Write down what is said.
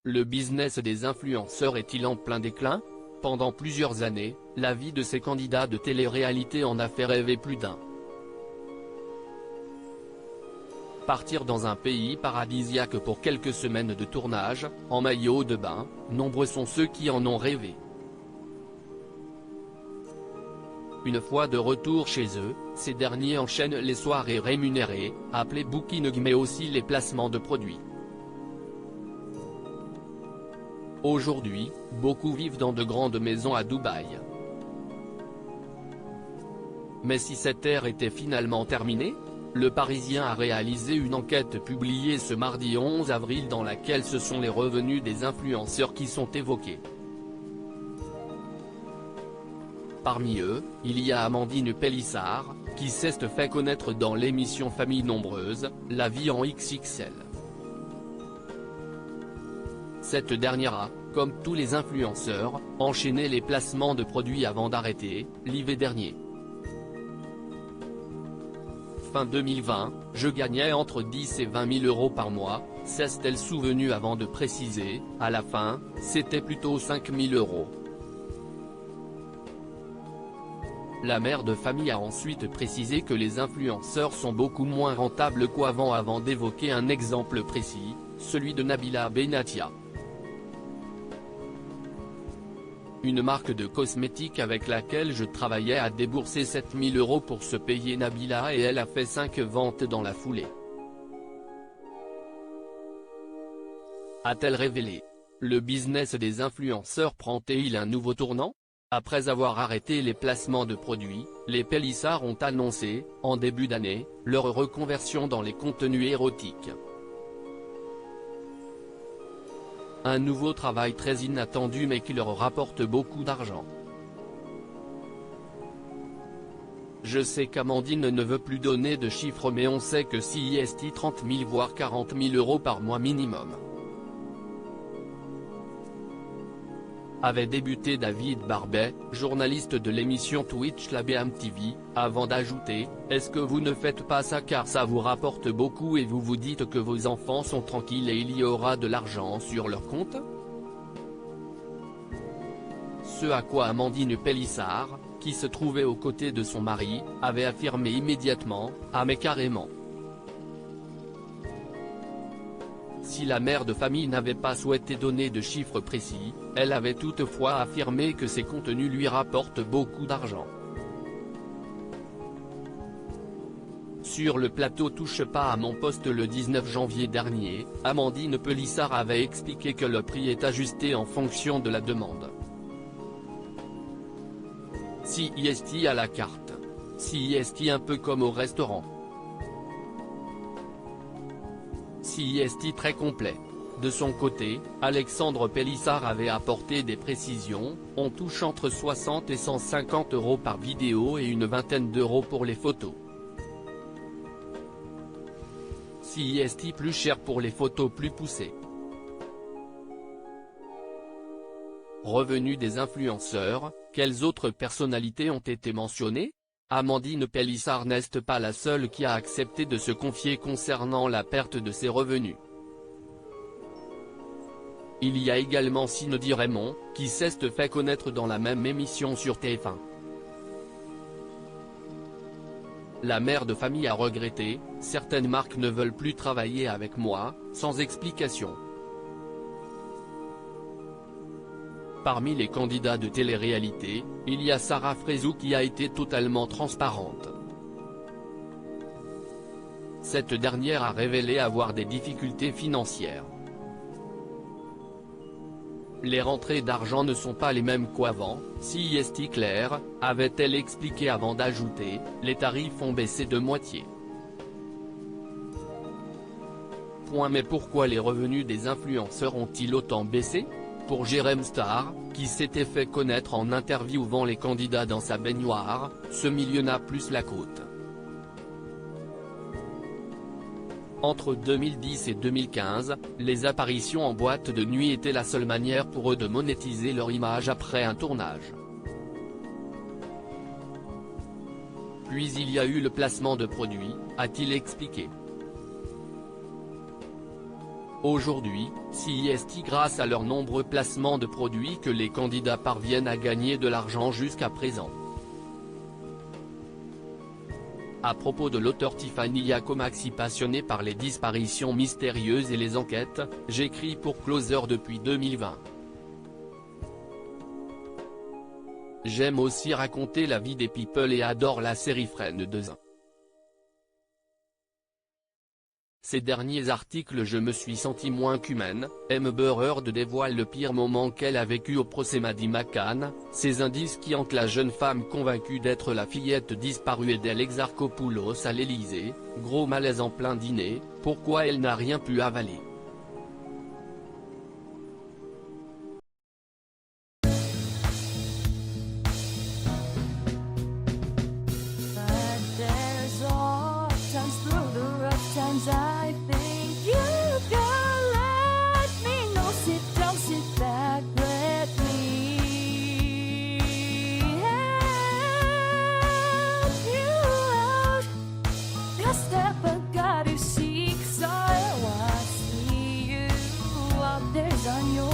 Le business des influenceurs est-il en plein déclin? Pendant plusieurs années, la vie de ces candidats de télé-réalité en a fait rêver plus d'un. Partir dans un pays paradisiaque pour quelques semaines de tournage, en maillot de bain, nombreux sont ceux qui en ont rêvé. Une fois de retour chez eux, ces derniers enchaînent les soirées rémunérées, appelées booking mais aussi les placements de produits. Aujourd'hui, beaucoup vivent dans de grandes maisons à Dubaï. Mais si cette ère était finalement terminée? Le Parisien a réalisé une enquête publiée ce mardi 11 avril dans laquelle ce sont les revenus des influenceurs qui sont évoqués. Parmi eux, il y a Amandine Pélissard, qui s'est fait connaître dans l'émission Famille Nombreuse, La Vie en XXL. Cette dernière a, comme tous les influenceurs, enchaîné les placements de produits avant d'arrêter, l'hiver dernier. Fin 2020, je gagnais entre 10 et 20 000 euros par mois, s'est-elle souvenue avant de préciser, à la fin, c'était plutôt 5 000 euros. La mère de famille a ensuite précisé que les influenceurs sont beaucoup moins rentables qu'avant avant d'évoquer un exemple précis, celui de Nabila Benatia. Une marque de cosmétiques avec laquelle je travaillais a déboursé 7 000 euros pour se payer Nabila et elle a fait 5 ventes dans la foulée. A-t-elle révélé? Le business des influenceurs prend-il un nouveau tournant? Après avoir arrêté les placements de produits, les Pélissard ont annoncé, en début d'année, leur reconversion dans les contenus érotiques. Un nouveau travail très inattendu mais qui leur rapporte beaucoup d'argent. Je sais qu'Amandine ne veut plus donner de chiffres mais on sait que si est 30 000 voire 40 000 euros par mois minimum. Avait débuté David Barbet, journaliste de l'émission Twitch La BMTV, avant d'ajouter « Est-ce que vous ne faites pas ça car ça vous rapporte beaucoup et vous vous dites que vos enfants sont tranquilles et il y aura de l'argent sur leur compte ?» Ce à quoi Amandine Pélissard, qui se trouvait aux côtés de son mari, avait affirmé immédiatement « Ah mais carrément !» Si la mère de famille n'avait pas souhaité donner de chiffres précis, elle avait toutefois affirmé que ces contenus lui rapportent beaucoup d'argent. Sur le plateau Touche pas à mon poste le 19 janvier dernier, Amandine Pélissard avait expliqué que le prix est ajusté en fonction de la demande. Si est à la carte. Si est un peu comme au restaurant. Si est très complet. De son côté, Alexandre Pélissard avait apporté des précisions, on touche entre 60 et 150 euros par vidéo et une vingtaine d'euros pour les photos. Si est plus cher pour les photos plus poussées. Revenus des influenceurs, quelles autres personnalités ont été mentionnées? Amandine Pélissard n'est pas la seule qui a accepté de se confier concernant la perte de ses revenus. Il y a également Cindy Raymond, qui s'est fait connaître dans la même émission sur TF1. La mère de famille a regretté « Certaines marques ne veulent plus travailler avec moi, sans explication ». Parmi les candidats de télé-réalité, il y a Sarah Frézou qui a été totalement transparente. Cette dernière a révélé avoir des difficultés financières. Les rentrées d'argent ne sont pas les mêmes qu'avant, si est clair, avait-elle expliqué avant d'ajouter, les tarifs ont baissé de moitié. Mais pourquoi les revenus des influenceurs ont-ils autant baissé? Pour Jérém Star, qui s'était fait connaître en interviewant les candidats dans sa baignoire, ce milieu n'a plus la cote. Entre 2010 et 2015, les apparitions en boîte de nuit étaient la seule manière pour eux de monétiser leur image après un tournage. Puis il y a eu le placement de produits, a-t-il expliqué. Aujourd'hui, c'est grâce à leurs nombreux placements de produits que les candidats parviennent à gagner de l'argent jusqu'à présent. À propos de l'auteur Tiffany Yacomaxi passionnée par les disparitions mystérieuses et les enquêtes, j'écris pour Closer depuis 2020. J'aime aussi raconter la vie des people et adore la série Friends de Zin. Ces derniers articles je me suis senti moins qu'humaine. Amber Heard dévoile le pire moment qu'elle a vécu au procès Maddie McCann, ces indices qui hantent la jeune femme convaincue d'être la fillette disparue d'Alexarchopoulos à l'Elysée, gros malaise en plein dîner, pourquoi elle n'a rien pu avaler. I think you can let me know. Sit down, sit back, let me help you out. The step I gotta seek, so I see you out there's on your